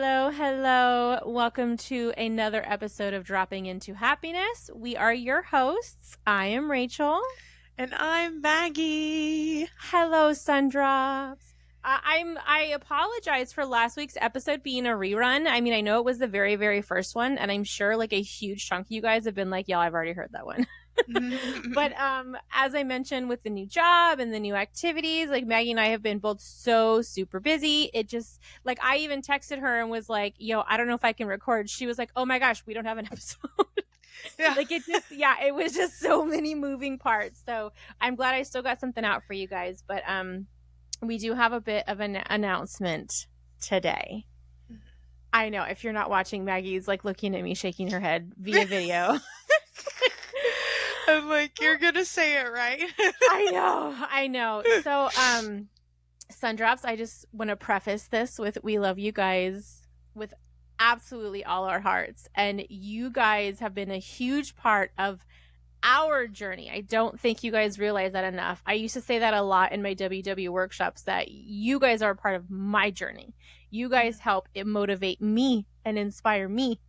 Hello, hello. Welcome to another episode of Dropping Into Happiness. We are your hosts. I am Rachel. And I'm Maggie. Hello, SunDrops. I apologize for last week's episode being a rerun. I mean, I know it was the very, very first one, and I'm sure like a huge chunk of you guys have been like, yeah, I've already heard that one. But as I mentioned, with the new job and the new activities, like Maggie and I have been both so super busy. It just like I even texted her and was like, yo, I don't know if I can record. She was like, oh my gosh, we don't have an episode. Yeah. Like it was just so many moving parts. So I'm glad I still got something out for you guys. But we do have a bit of an announcement today. I know if you're not watching, Maggie's like looking at me, shaking her head via video. I'm like, you're gonna say it right. I know. So, SunDrops, I just want to preface this with we love you guys with absolutely all our hearts. And you guys have been a huge part of our journey. I don't think you guys realize that enough. I used to say that a lot in my WW workshops that you guys are a part of my journey. You guys help it motivate me and inspire me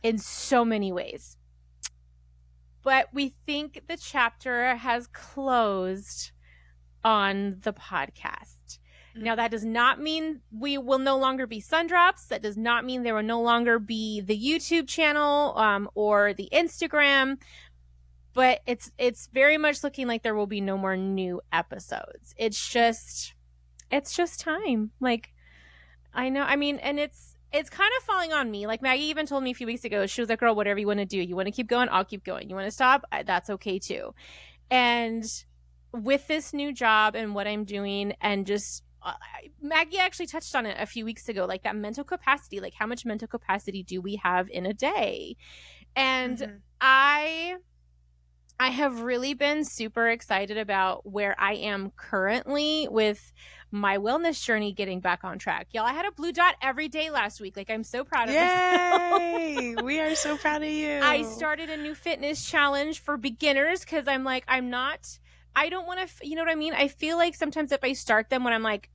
in so many ways. But we think the chapter has closed on the podcast. Now, that does not mean we will no longer be SunDrops. That does not mean there will no longer be the YouTube channel or the Instagram. But it's very much looking like there will be no more new episodes. It's just time. Like, I know. I mean, and it's kind of falling on me. Like Maggie even told me a few weeks ago, she was like, girl, whatever you want to do. You want to keep going? I'll keep going. You want to stop? That's okay too. And with this new job and what I'm doing and just Maggie actually touched on it a few weeks ago, like that mental capacity, like how much mental capacity do we have in a day? And I have really been super excited about where I am currently with my wellness journey getting back on track. Y'all, I had a blue dot every day last week. Like, I'm so proud of myself. Yay! We are so proud of you. I started a new fitness challenge for beginners because I'm like, I don't want to, you know what I mean? I feel like sometimes if I start them when I'm like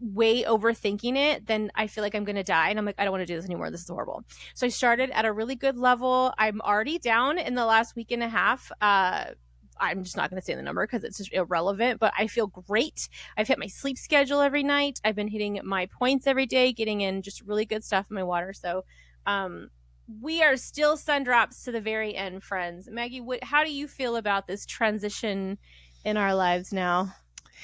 way overthinking it, then I feel like I'm going to die. And I'm like, I don't want to do this anymore. This is horrible. So I started at a really good level. I'm already down in the last week and a half. I'm just not going to say the number because it's just irrelevant, but I feel great. I've hit my sleep schedule every night. I've been hitting my points every day, getting in just really good stuff in my water. So, we are still SunDrops to the very end, friends. Maggie, how do you feel about this transition in our lives now?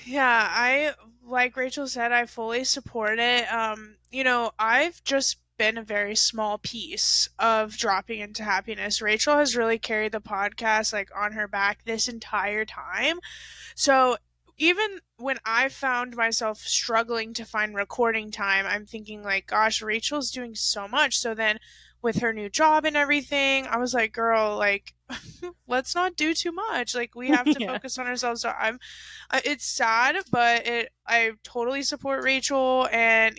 Yeah, like Rachel said, I fully support it. I've just been a very small piece of dropping into happiness. Rachel has really carried the podcast like on her back this entire time. So even when I found myself struggling to find recording time, I'm thinking like, gosh, Rachel's doing so much. So then with her new job and everything, I was like, girl, like, let's not do too much. Like, we have to focus on ourselves. So it's sad, but I totally support Rachel. And,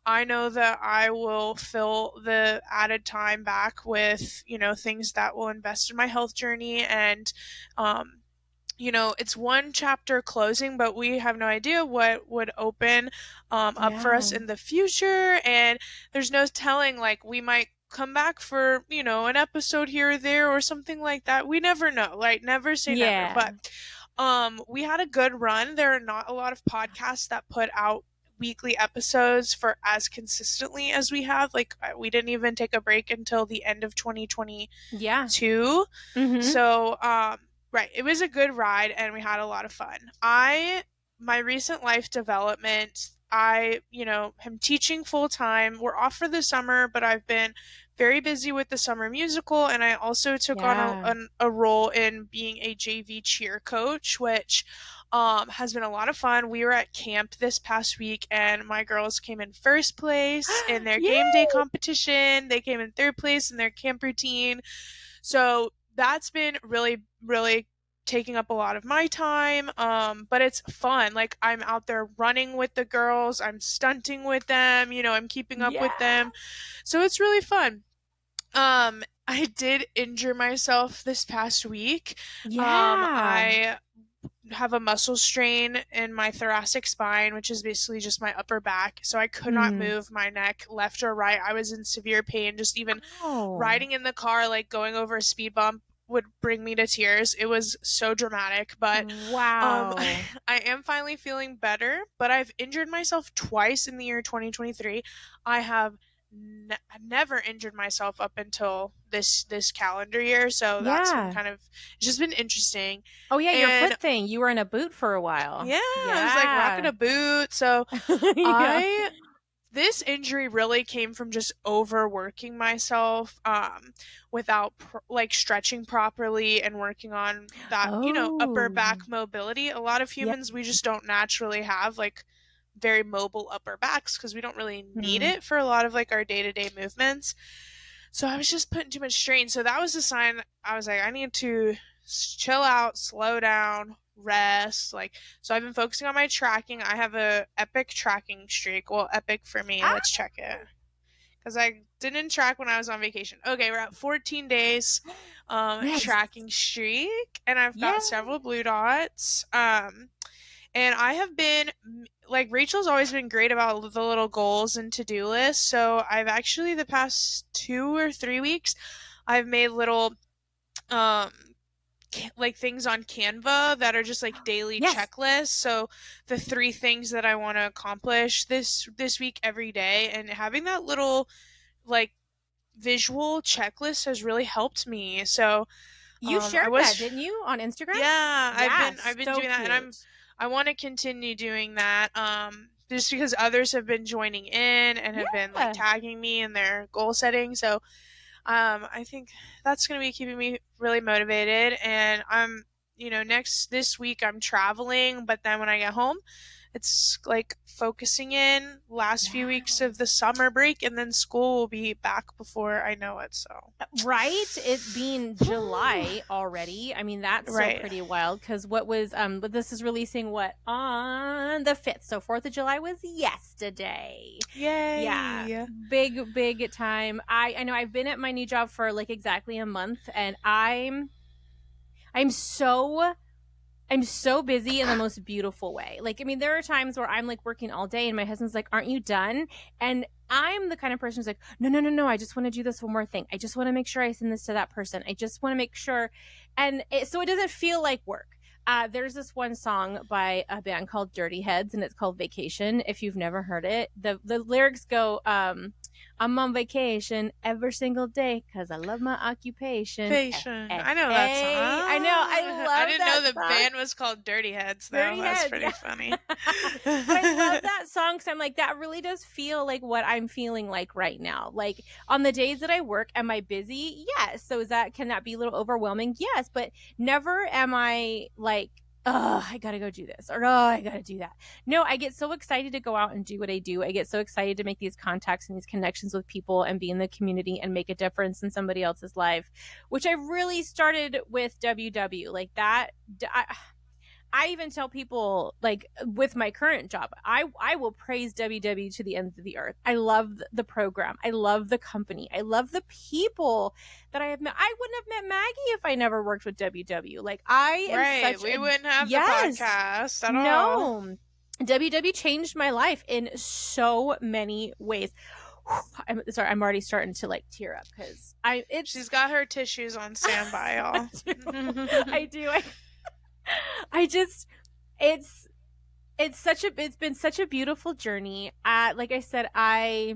I know that I will fill the added time back with, things that will invest in my health journey. And, it's one chapter closing, but we have no idea what would open up for us in the future. And there's no telling, like, we might come back for, an episode here or there or something like that. We never know, like, never say never. But we had a good run. There are not a lot of podcasts that put out weekly episodes for as consistently as we have. Like, we didn't even take a break until the end of 2022. So right, it was a good ride and we had a lot of fun. My recent life development, I am teaching full time. We're off for the summer, but I've been very busy with the summer musical, and I also took on a role in being a JV cheer coach, which has been a lot of fun. We were at camp this past week, and my girls came in first place in their game day competition. They came in third place in their camp routine. So that's been really, really taking up a lot of my time, but it's fun. Like, I'm out there running with the girls, I'm stunting with them, I'm keeping up with them, so it's really fun. I did injure myself this past week. I have a muscle strain in my thoracic spine, which is basically just my upper back. So I could not move my neck left or right. I was in severe pain. Just even riding in the car, like going over a speed bump would bring me to tears. It was so dramatic, but Wow. I am finally feeling better, but I've injured myself twice in the year 2023. I have never injured myself up until this calendar year, so that's been Yeah. kind of, it's just been interesting. Oh yeah, your And foot thing. You were in a boot for a while. yeah, I was like rocking Yeah. a boot. So Yeah. I this injury really came from just overworking myself without like stretching properly and working on that, upper Oh. back mobility. A lot of Yeah. humans, we just don't naturally have like very mobile upper backs because we don't really need Hmm. it for a lot of like our day-to-day movements. So I was just putting too much strain. So that was a sign. I was like, I need to chill out, slow down, rest. Like, so I've been focusing on my tracking. I have a epic tracking streak. Well, epic for me. Ah, Let's check it. Because I didn't track when I was on vacation. Okay, we're at 14 days nice. tracking streak, and I've Yeah. got several blue dots. And I have been, like, Rachel's always been great about the little goals and to-do lists. So I've actually, the past 2 or 3 weeks, I've made little, um, like things on Canva that are just like daily Yes. checklists. So the 3 things that I want to accomplish this week every day, and having that little like visual checklist has really helped me. So You I shared that, was didn't you, on Instagram? yeah, Yeah, I've been so doing that, and cute. I want to continue doing that. Just because others have been joining in and have been like Yeah. tagging me in their goal setting. So I think that's going to be keeping me really motivated. And this week I'm traveling, but then when I get home, it's like focusing in last few weeks Yeah. of the summer break, and then school will be back before I know it. So Right? It being July already. I mean, that's so right. pretty wild because what was but this is releasing what on the 5th. So 4th of July was yesterday. Yay. Yeah. Big time. I know I've been at my new job for like exactly a month, and I'm so busy in the most beautiful way. Like, I mean, there are times where I'm like working all day and my husband's like, aren't you done? And I'm the kind of person who's like, no. I just want to do this one more thing. I just want to make sure I send this to that person. I just want to make sure. And so it doesn't feel like work. There's this one song by a band called Dirty Heads, and it's called Vacation. If you've never heard it, the lyrics go, I'm on vacation every single day because I love my occupation. I know that song. I know. I love I didn't know the song. band was called Dirty Heads, though. Dirty That's Heads, pretty yeah. funny. But I love that song because I'm like, that really does feel like what I'm feeling like right now. Like on the days that I work, am I busy? Yes. So can that be a little overwhelming? Yes. But never am I like, oh, I gotta go do this, or oh, I gotta do that. No, I get so excited to go out and do what I do. I get so excited to make these contacts and these connections with people and be in the community and make a difference in somebody else's life, which I really started with WW. Like that, I even tell people, like with my current job, I will praise WW to the ends of the earth. I love the program. I love the company. I love the people that I have met. I wouldn't have met Maggie if I never worked with WW. Like I am we wouldn't have the podcast at all. No. WW changed my life in so many ways. I'm sorry, I'm already starting to like tear up because she's got her tissues on standby, y'all. I do. I just it's been such a beautiful journey. Like I said, I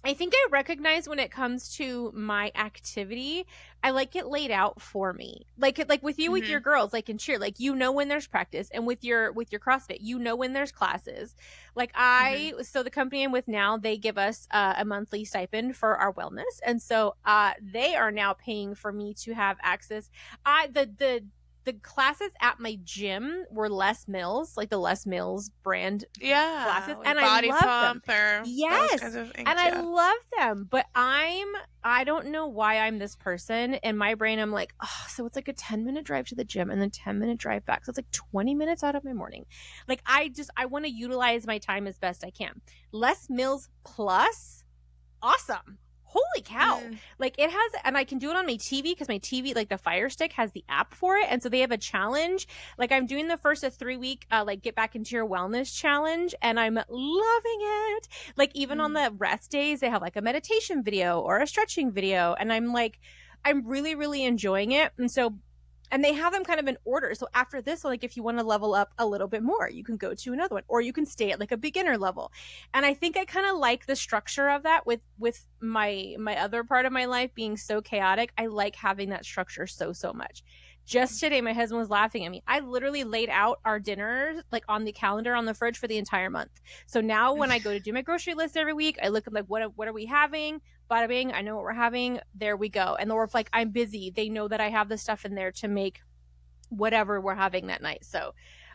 think I recognize when it comes to my activity, I like it laid out for me. Like with you, with your girls, like in cheer, like when there's practice, and with your CrossFit, when there's classes. Like so the company I'm with now, they give us a monthly stipend for our wellness, and so they are now paying for me to have access. The classes at my gym were Les Mills, like the Les Mills brand classes, like and body I love pump them. or Yes, those kinds of things, and I love them. But I don't know why I'm this person. In my brain, I'm like, oh, so it's like a 10-minute drive to the gym and then 10-minute drive back. So it's like 20 minutes out of my morning. Like I want to utilize my time as best I can. Les Mills Plus, awesome. holy cow. Like it has, and I can do it on my TV because my TV, like the Fire Stick has the app for it. And so they have a challenge. Like I'm doing the first of 3 week, like get back into your wellness challenge, and I'm loving it. Like even on the rest days, they have like a meditation video or a stretching video. And I'm like, I'm really, really enjoying it. And so, and they have them kind of in order. So after this, like if you want to level up a little bit more, you can go to another one, or you can stay at like a beginner level. And I think I kind of like the structure of that with my other part of my life being so chaotic. I like having that structure so much. Just today, my husband was laughing at me. I literally laid out our dinners like on the calendar on the fridge for the entire month. So now when I go to do my grocery list every week, I look at like what are we having? Bada bing, I know what we're having. There we go. And or if like I'm busy, they know that I have the stuff in there to make whatever we're having that night. So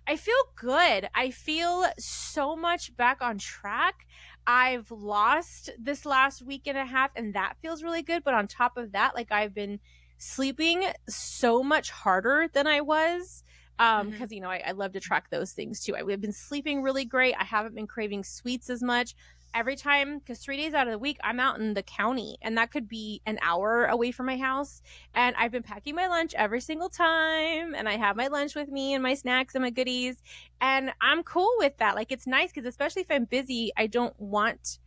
I feel good. I feel so much back on track. I've lost this last week and a half, and that feels really good. But on top of that, like I've been sleeping so much harder than I was. Because you know, I love to track those things too. I've been sleeping really great. I haven't been craving sweets as much. Every time, because 3 days out of the week, I'm out in the county, and that could be an hour away from my house. And I've been packing my lunch every single time, and I have my lunch with me and my snacks and my goodies. And I'm cool with that. Like, it's nice because especially if I'm busy, I don't want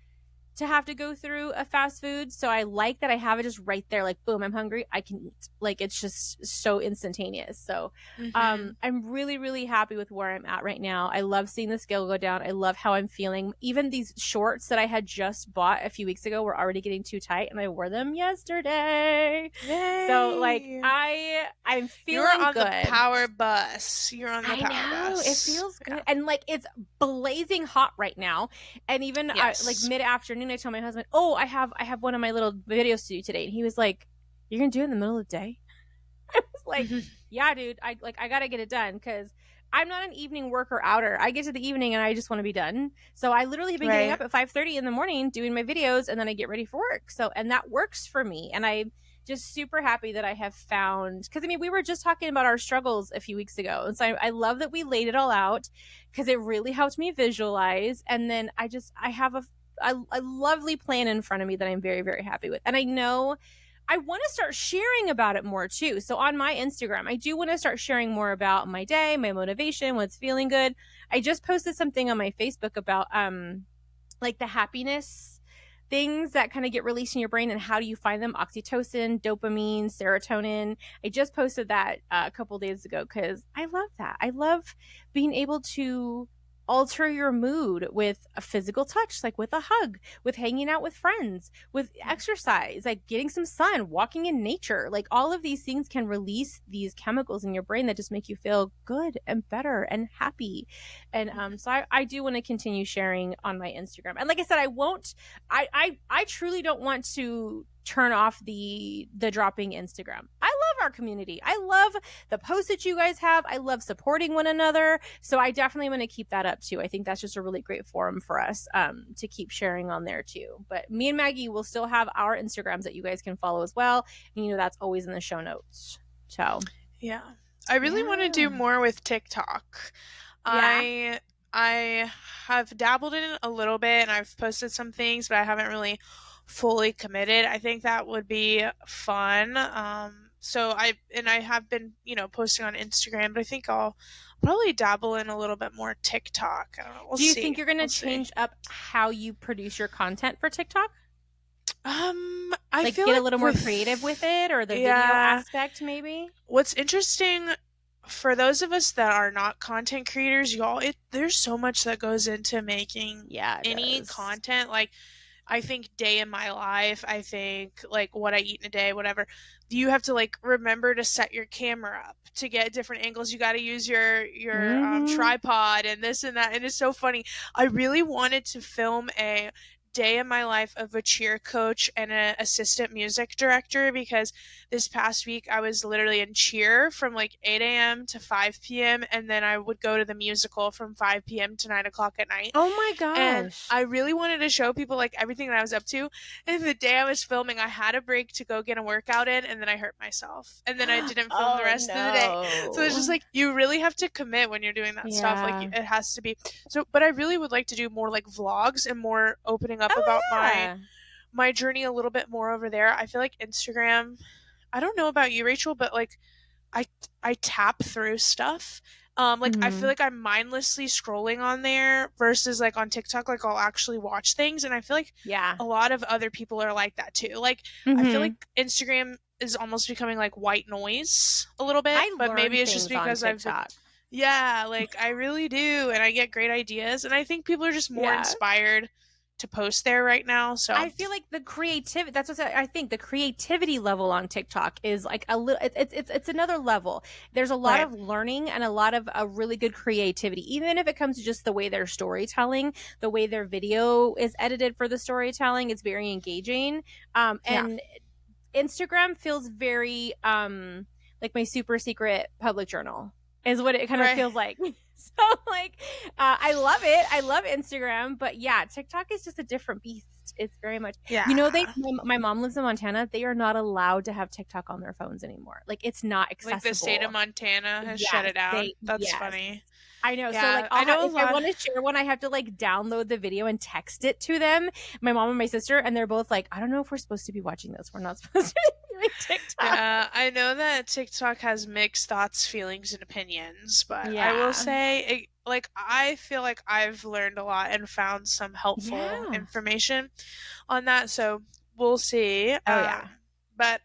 to have to go through a fast food. So I like that I have it just right there. Like, boom, I'm hungry, I can eat. Like, it's just so instantaneous. So I'm really, really happy with where I'm at right now. I love seeing the scale go down. I love how I'm feeling. Even these shorts that I had just bought a few weeks ago were already getting too tight, and I wore them yesterday. Yay. So like I'm feeling You're on good. the power bus. You're on the I power know, bus. it feels good. And like it's blazing hot right now. And even like mid-afternoon, I tell my husband, "Oh, I have one of my little videos to do today." And he was like, "You're gonna do it in the middle of the day?" I was like, "Yeah, dude. I gotta get it done because I'm not an evening worker outer. I get to the evening and I just want to be done. So I literally have been getting up at 5:30 in the morning doing my videos, and then I get ready for work. So and that works for me. And I just super happy that I have found, because I mean, we were just talking about our struggles a few weeks ago. And so I love that we laid it all out because it really helped me visualize. And then I have a lovely plan in front of me that I'm very, very happy with. And I know I want to start sharing about it more too. So on my Instagram, I do want to start sharing more about my day, my motivation, what's feeling good. I just posted something on my Facebook about like the happiness things that kind of get released in your brain and how do you find them: oxytocin, dopamine, serotonin. I just posted that a couple days ago because I love that. I love being able to alter your mood with a physical touch, like with a hug, with hanging out with friends, with exercise, like getting some sun, walking in nature. Like all of these things can release these chemicals in your brain that just make you feel good and better and happy. And so I do want to continue sharing on my Instagram. And like I said, I truly don't want to turn off the dropping Instagram. I love our community. I love the posts that you guys have. I love supporting one another. So I definitely want to keep that up too. I think that's just a really great forum for us to keep sharing on there too. But me and Maggie will still have our Instagrams that you guys can follow as well. And you know, that's always in the show notes. So yeah, I really want to do more with TikTok. I have dabbled in it a little bit, and I've posted some things, but I haven't really fully committed. I think that would be fun. So I have been, posting on Instagram, but I think I'll probably dabble in a little bit more TikTok. I don't know. We'll see. Do you think you're going to change up how you produce your content for TikTok? I feel get a little more creative with it, or the video aspect maybe? What's interesting for those of us that are not content creators, y'all, there's so much that goes into making any content. Like, I think day in my life, I think like what I eat in a day, whatever. You have to like remember to set your camera up to get different angles. You got to use your tripod and this and that. And it's so funny. I really wanted to film a day in my life of a cheer coach and an assistant music director, because this past week I was literally in cheer from like 8 a.m. to 5 p.m. and then I would go to the musical from 5 p.m. to 9 o'clock at night. Oh my gosh. And I really wanted to show people like everything that I was up to. And the day I was filming, I had a break to go get a workout in, and then I hurt myself. And then I didn't film the rest of the day. So it's just like, you really have to commit when you're doing that stuff. Like, it has to be. So, but I really would like to do more like vlogs and more opening up about my journey a little bit more over there. I feel like Instagram, I don't know about you, Rachel, but like I I tap through stuff. Like I feel Mm-hmm. like I'm mindlessly scrolling on there versus like on TikTok, like I'll actually watch things, and I feel like Yeah. a lot of other people are like that too. Like I feel Mm-hmm. like Instagram is almost becoming like white noise a little bit, I but learn maybe it's just things on because I've been, TikTok. yeah, like I really do, and I get great ideas, and I think people are just more Yeah. inspired to post there right now. So I feel like the creativity, that's what I think, the creativity level on TikTok is like a little, it's another level. There's a lot right, of learning and a lot of really good creativity, even if it comes to just the way they're storytelling, the way their video is edited for the storytelling. It's very engaging. yeah, And Instagram feels very like my super secret public journal is what it kind of right, feels like. So like I love it. I love Instagram, but yeah, TikTok is just a different beast. It's very much, you know, yeah. my mom lives in Montana. They are not allowed to have TikTok on their phones anymore. Like it's not Like the state of accessible. Montana has shut Yes, it down. they That's yes. funny. I know. So like Yeah, I know a if I lot. want to share one, I have to like download the video and text it to them, my mom and my sister, and they're both like, I don't know if we're supposed to be watching this. We're not supposed to be doing TikTok. Yeah, I know that TikTok has mixed thoughts, feelings, and opinions, but I will Yeah. say, like, I feel like I've learned a lot and found some helpful Yeah. information on that. So we'll see. Oh yeah. But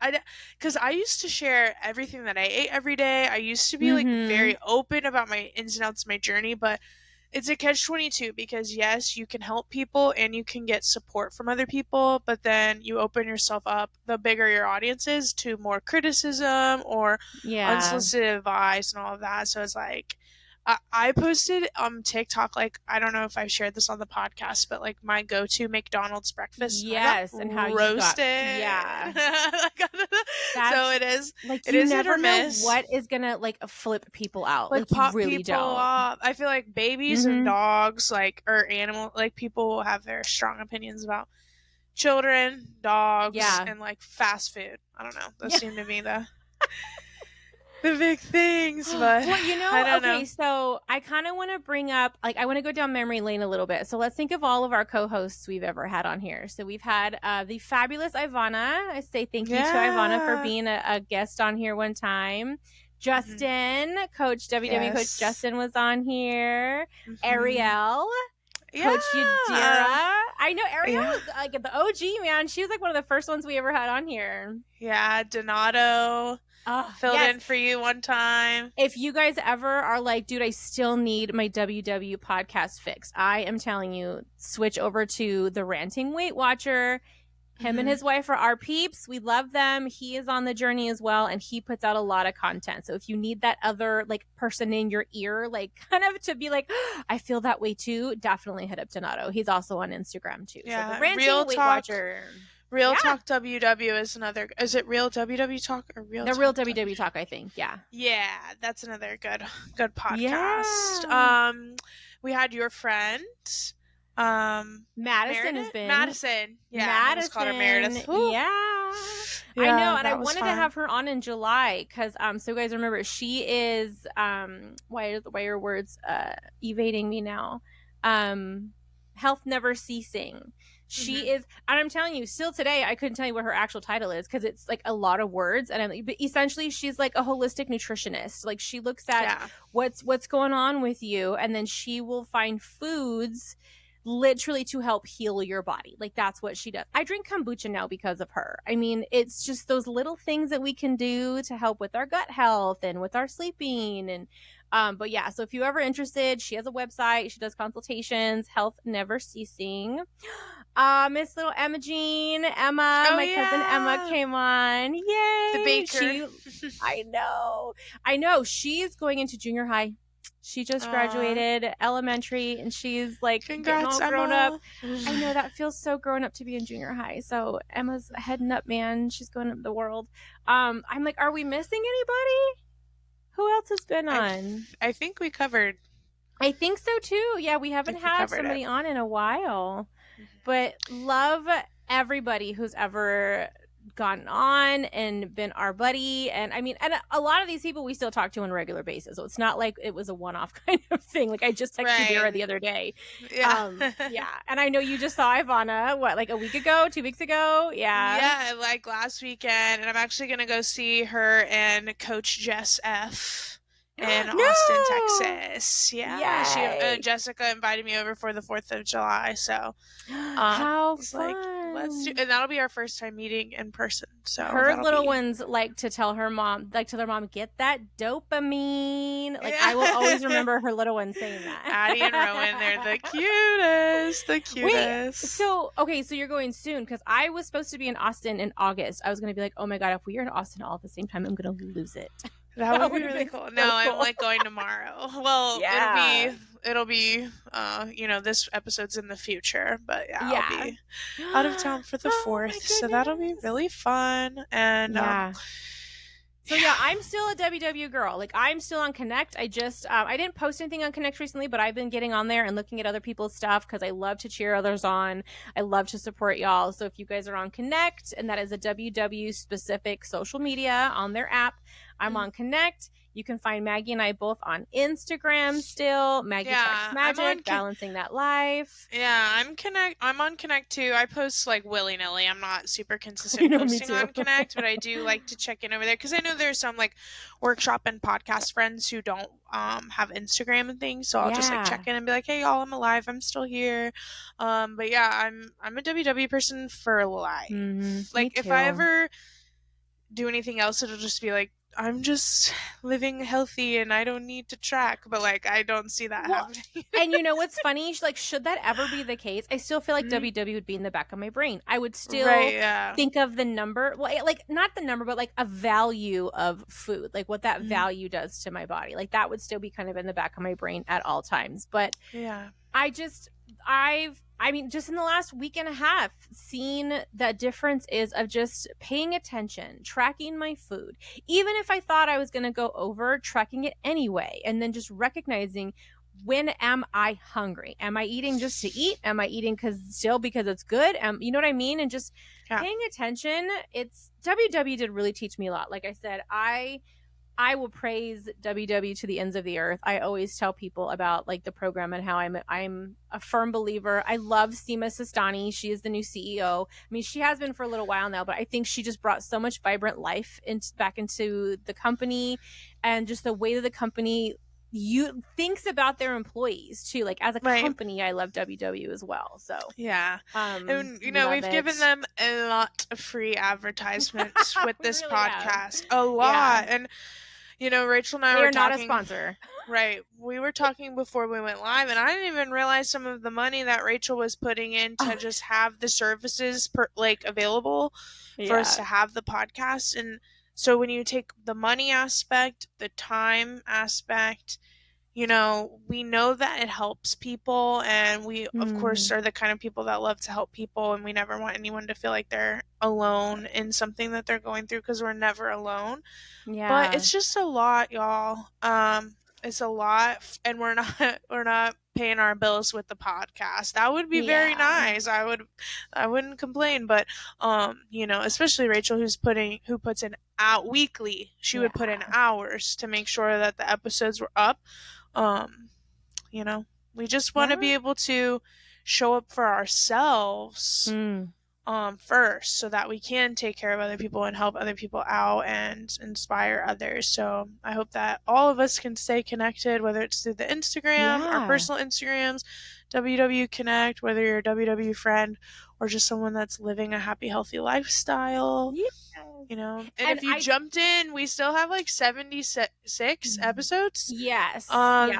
because I used to share everything that I ate every day. I used to be like Mhm. very open about my ins and outs of my journey, but it's a catch 22 because yes, you can help people and you can get support from other people, but then you open yourself up, the bigger your audience is, to more criticism or Yeah. unsolicited advice and all of that. So it's like I posted TikTok, like I don't know if I've shared this on the podcast, but like my go-to McDonald's breakfast, and I got Yes, and how you got roasted. yeah. So That's it you is hit or never know miss. what is gonna like flip people out. Like Like you pop really people don't. off. I feel like babies and Mhm. dogs, like, or animal, like people have their strong opinions about children, dogs, Yeah. and like fast food. I don't know. Those Yeah. seem to be the big things, but Well, you I know, don't okay, know. so I kind of want to bring up, like, I want to go down memory lane a little bit. So let's think of all of our co-hosts we've ever had on here. So we've had the fabulous Ivana. I say thank you to Ivana for Yeah. being a guest on here one time. Hmm. Justin, Coach WWE Coach Yes. Justin was on here. Hmm. Ariel, Coach Yeah. Yadira. I know Ariel Yeah. was like the OG, man. She was like one of the first ones we ever had on here. Yeah. Donato Oh, filled yes. in for you one time. If you guys ever are like, dude, I still need my WW podcast fixed, I am telling you, switch over to the Ranting Weight Watcher. Him and Hmm. his wife are our peeps. We love them. He is on the journey as well, and he puts out a lot of content. So if you need that other like person in your ear, like kind of to be like, oh, I feel that way too, definitely hit up Donato. He's also on Instagram too. So the Yeah. Ranting Real Weight talk. Watcher. Real Yeah. Talk WW is another. Is it Real WW Talk or Real The Real Talk WW WW? Talk, I think. Yeah. Yeah, that's another good podcast. Yeah. We had your friend, Madison has Meredith, been Madison. Yeah, I almost called her Meredith. Meredith. Whew. Yeah. I know, Yeah, and I that was wanted to fun. have her on in July because so you guys remember she is why are words evading me now? Health never ceasing. She Hmm. is, and I'm telling you, still today, I couldn't tell you what her actual title is because it's like a lot of words, and but essentially, she's like a holistic nutritionist. Like she looks at Yeah, what's going on with you, and then she will find foods literally to help heal your body. Like that's what she does. I drink kombucha now because of her. I mean, it's just those little things that we can do to help with our gut health and with our sleeping and but yeah, so if you're ever interested, she has a website, she does consultations, health never ceasing. Miss little Emma Jean, Emma, oh my cousin Emma yeah, came on. the Yay! baker. I know. She's going into junior high. She just Aw, graduated elementary and she's like getting congrats, all grown up. Emma. I know that feels so grown up to be in junior high. So Emma's heading up, man. She's going up the world. I'm like, are we missing anybody? Who else has been on? I think we covered. I think so too. Yeah, we I haven't think we had covered it. somebody on in a while. Mhm. But love everybody who's ever gotten on and been our buddy. And I mean, and a lot of these people we still talk to on a regular basis. So it's not like it was a one-off kind of thing. Like I just texted Vera the other day. Yeah. Yeah. And I know you just saw Ivana, what, like a week ago, 2 weeks ago? Yeah. Yeah, like last weekend. And I'm actually going to go see her and Coach Jess F. in Austin, Texas. Yeah, she Jessica invited me over for the 4th of July, so how fun. Like, let's do, and that'll be our first time meeting in person. So her little ones like to tell her mom, like to their mom, get that dopamine. Like I will always remember her little ones saying that. Addie and Rowan, they're the cutest. Wait, so you're going soon, because I was supposed to be in Austin in August. I was going to be like, oh my god, if we are in Austin all at the same time, I'm going to lose it. That would be really cool. No, I'm like going tomorrow. Well, it'll be this episode's in the future, but I'll be out of town for the 4th, so that'll be really fun. And so I'm still a WW girl. Like I'm still on Connect. I just I didn't post anything on Connect recently, but I've been getting on there and looking at other people's stuff because I love to cheer others on. I love to support y'all. So if you guys are on Connect, and that is a WW specific social media on their app, I'm on Connect. You can find Maggie and I both on Instagram still. MAGGIETRACKSMAGIC, balancing that life. Yeah, I'm on Connect too. I post like willy-nilly. I'm not super consistent posting on Connect, but I do like to check in over there because I know there's some like workshop and podcast friends who don't have Instagram and things. So I'll just like check in and be like, hey y'all, I'm alive. I'm still here. But yeah, I'm a WW person for life. Like if I ever do anything else, it'll just be like, I'm just living healthy and I don't need to track, but like I don't see that happening. And you know what's funny? Like, should that ever be the case, I still feel like WW would be in the back of my brain. I would still think of the number, well, like not the number, but like a value of food, like what that value does to my body. Like that would still be kind of in the back of my brain at all times. But I mean, just in the last week and a half, seen that difference is of just paying attention, tracking my food. Even if I thought I was going to go over, tracking it anyway. And then just recognizing, when am I hungry? Am I eating just to eat? Am I eating because it's good? You know what I mean? And just paying attention. WW did really teach me a lot. Like I said, I will praise WW to the ends of the earth. I always tell people about like the program and how I'm a firm believer. I love Seema Sistani. She is the new CEO. I mean, she has been for a little while now, but I think she just brought so much vibrant life back into the company, and just the way that the company thinks about their employees too. Like as a company, I love WW as well. So and we've given them a lot of free advertisements with this really podcast, a lot. And Rachel and I were not a sponsor. Right. We were talking before we went live, and I didn't even realize some of the money that Rachel was putting in to just have the services available for us to have the podcast. And so when you take the money aspect, the time aspect, we know that it helps people, and we of course are the kind of people that love to help people, and we never want anyone to feel like they're alone in something that they're going through, because we're never alone. But it's just a lot, y'all. It's a lot, and we're not paying our bills with the podcast. That would be very nice. I wouldn't complain, but especially Rachel, who puts in out weekly. She would put in hours to make sure that the episodes were up. We just want to be able to show up for ourselves first, so that we can take care of other people and help other people out and inspire others. So I hope that all of us can stay connected, whether it's through the Instagram, our personal Instagrams, WW Connect, whether you're a WW friend or just someone that's living a happy, healthy lifestyle. And if you jumped in, we still have like 76 episodes. Yes.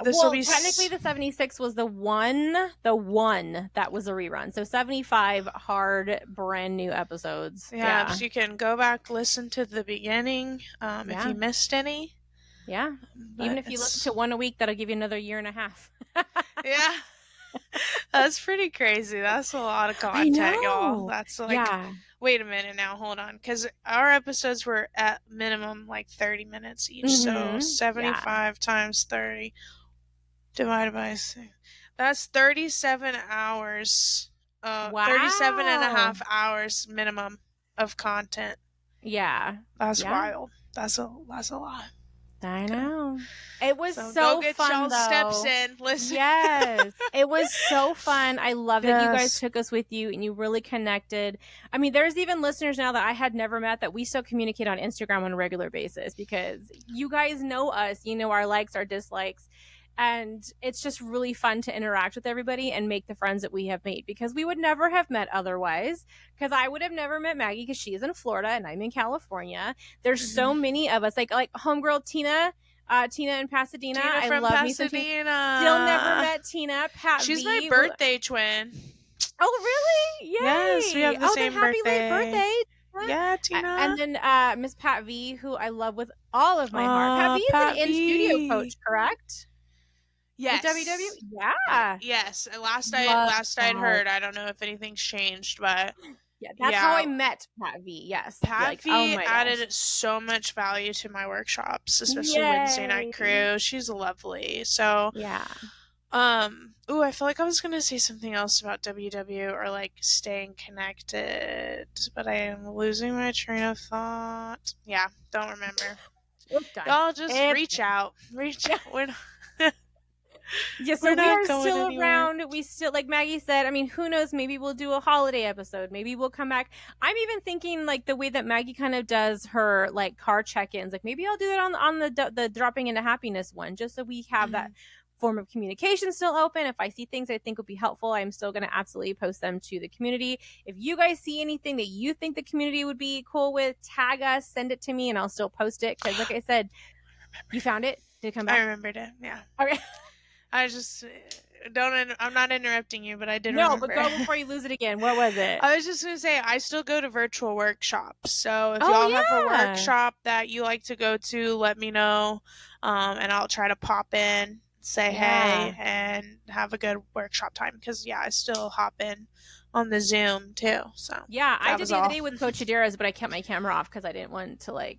This will be technically the 76 was the one that was a rerun. So 75 hard brand new episodes. So you can go back, listen to the beginning if you missed any. Yeah. Even if you listen to one a week, that'll give you another year and a half. Yeah. That's pretty crazy. That's a lot of content, y'all. That's like, wait a minute now, hold on, because our episodes were at minimum like 30 minutes each. So 75 times 30 divided by 6, that's 37 hours. 37 and a half hours minimum of content. Yeah. That's Yeah. wild. That's a lot. I know. It was So so go get fun, y'all though. steps in. Listen. Yes. It was so fun. I love that you guys Yes. took us with you and you really connected. I mean, there's even listeners now that I had never met that we still communicate on Instagram on a regular basis because you guys know us. You know our likes, our dislikes. And it's just really fun to interact with everybody and make the friends that we have made because we would never have met otherwise. Because I would have never met Maggie because she's in Florida and I'm in California. There's so many of us, like homegirl Tina. Tina in Pasadena. Tina I from love Pasadena. me some Tina. Still never met Tina. Pat She's V. my birthday twin. Oh, really? Yay! Yes, we have the same then happy birthday. late birthday. Yeah, Tina. And then Miss Pat V, who I love with all of my heart. Pat V is an in-studio coach, correct? Yes. With WW? Yeah. Yes. Last I'd heard. I don't know if anything's changed, but yeah, that's how I met Pat V. Yes. Pat V added so much value to my workshops, especially Wednesday Night Crew. She's lovely. So yeah. Ooh, I feel like I was gonna say something else about WW or like staying connected, but I am losing my train of thought. Yeah, don't remember. Y'all just reach out. We're not yeah, so we are still around. We still, like Maggie said, I mean, who knows? Maybe we'll do a holiday episode. Maybe we'll come back. I'm even thinking like the way that Maggie kind of does her like car check-ins. Like maybe I'll do that on the dropping into happiness one, just so we have that form of communication still open. If I see things I think would be helpful, I'm still going to absolutely post them to the community. If you guys see anything that you think the community would be cool with, tag us, send it to me, and I'll still post it. Because like I said, you found it? Did it come back? I remembered it. Yeah. Okay. I just I'm not interrupting you, but I did remember. No, but go before you lose it again. What was it? I was just going to say, I still go to virtual workshops. So if y'all have a workshop that you like to go to, let me know. And I'll try to pop in, say hey, and have a good workshop time. Because, I still hop in on the Zoom, too. So yeah, I did the other day with Coach Adira's, but I kept my camera off because I didn't want to,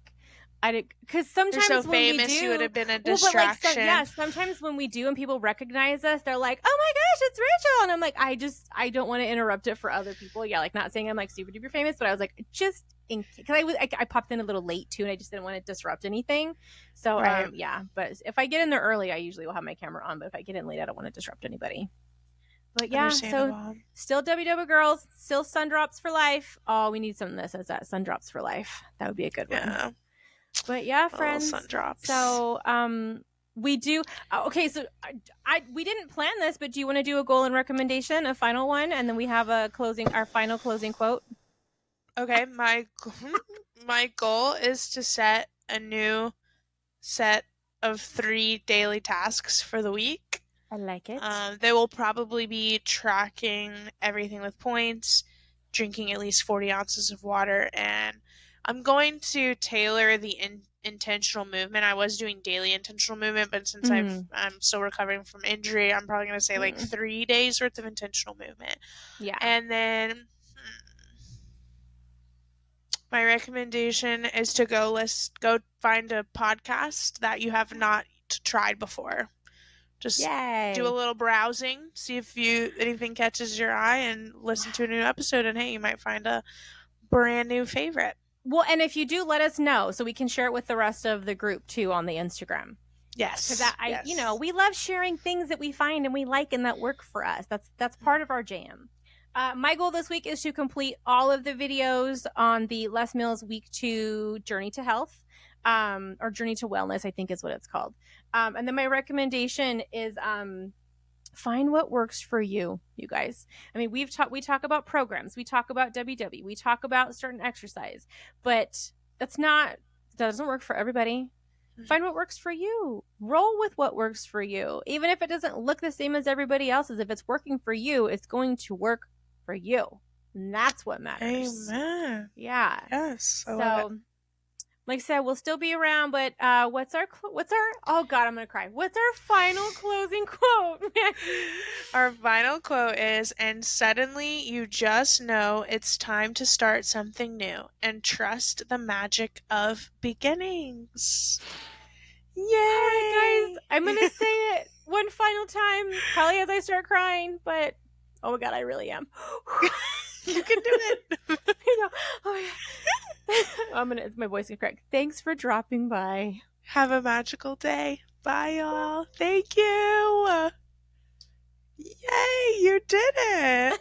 because sometimes you're so when famous, we do, you would have been a distraction. Sometimes when we do and people recognize us, they're like, "Oh my gosh, it's Rachel!" And I'm like, I don't want to interrupt it for other people. Yeah, like not saying I'm like super duper famous, but I was like, just in because I popped in a little late too, and I just didn't want to disrupt anything. So but if I get in there early, I usually will have my camera on. But if I get in late, I don't want to disrupt anybody. But yeah, so still WW girls, still SunDrops for life. Oh, we need something that says that SunDrops for life. That would be a good one. But yeah, friends. SunDrops. So we do. Okay, so we didn't plan this, but do you want to do a goal and recommendation, a final one, and then we have our final closing quote? Okay, my goal is to set a new set of 3 daily tasks for the week. I like it. They will probably be tracking everything with points, drinking at least 40 ounces of water, and I'm going to tailor the intentional movement. I was doing daily intentional movement, but since I'm still recovering from injury, I'm probably going to say like 3 days worth of intentional movement. Yeah. And then my recommendation is to go find a podcast that you have not tried before. Just do a little browsing, see if anything catches your eye, and listen to a new episode. And hey, you might find a brand new favorite. Well, and if you do, let us know so we can share it with the rest of the group too on the Instagram. Yes, because we love sharing things that we find and we like and that work for us. That's part of our jam. My goal this week is to complete all of the videos on the Les Mills Week 2 Journey to Health, or Journey to Wellness, I think is what it's called. And then my recommendation is find what works for you guys. I mean, we talk about programs, we talk about WW, we talk about certain exercise, but that doesn't work for everybody. Find what works for you. Roll with what works for you. Even if it doesn't look the same as everybody else's, if it's working for you, it's going to work for you. And that's what matters. Amen. Yeah. Yes. So like I said, we'll still be around, but what's our oh god, I'm gonna cry. What's our final closing quote? Our final quote is, and suddenly you just know it's time to start something new and trust the magic of beginnings. Yay! All right, guys, I'm gonna say it one final time, probably as I start crying, but oh my god, I really am. You can do it. I know. Oh my god. My voice is correct. Thanks for dropping by. Have a magical day. Bye, y'all. Thank you. Yay, you did it.